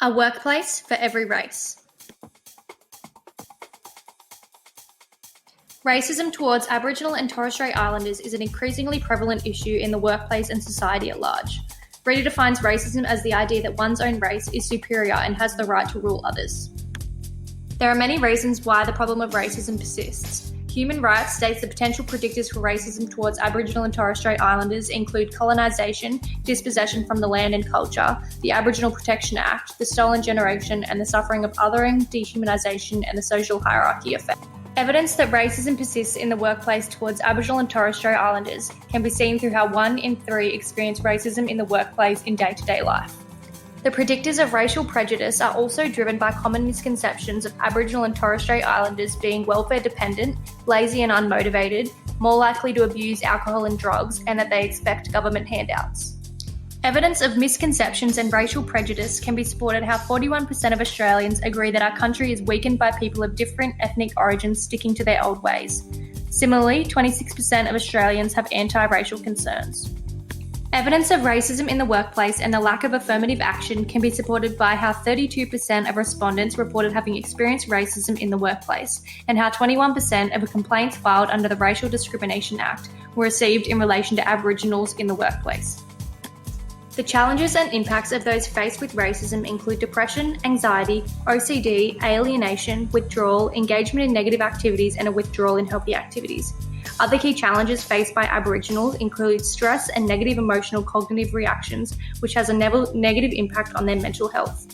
A workplace for every race. Racism towards Aboriginal and Torres Strait Islanders is an increasingly prevalent issue in the workplace and society at large. Reader defines racism as the idea that one's own race is superior and has the right to rule others. There are many reasons why the problem of racism persists. Human Rights states the potential predictors for racism towards Aboriginal and Torres Strait Islanders include colonisation, dispossession from the land and culture, the Aboriginal Protection Act, the stolen generation, and the suffering of othering, dehumanisation, and the social hierarchy effect. Evidence that racism persists in the workplace towards Aboriginal and Torres Strait Islanders can be seen through how 1 in 3 experience racism in the workplace in day-to-day life. The predictors of racial prejudice are also driven by common misconceptions of Aboriginal and Torres Strait Islanders being welfare dependent, lazy and unmotivated, more likely to abuse alcohol and drugs, and that they expect government handouts. Evidence of misconceptions and racial prejudice can be supported how 41% of Australians agree that our country is weakened by people of different ethnic origins sticking to their old ways. Similarly, 26% of Australians have anti-racial concerns. Evidence of racism in the workplace and the lack of affirmative action can be supported by how 32% of respondents reported having experienced racism in the workplace, and how 21% of complaints filed under the Racial Discrimination Act were received in relation to Aboriginals in the workplace. The challenges and impacts of those faced with racism include depression, anxiety, OCD, alienation, withdrawal, engagement in negative activities, and a withdrawal in healthy activities. Other key challenges faced by Aboriginals include stress and negative emotional cognitive reactions, which has a negative impact on their mental health.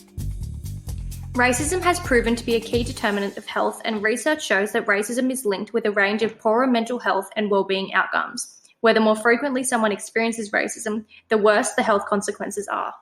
Racism has proven to be a key determinant of health, and research shows that racism is linked with a range of poorer mental health and well-being outcomes, where the more frequently someone experiences racism, the worse the health consequences are.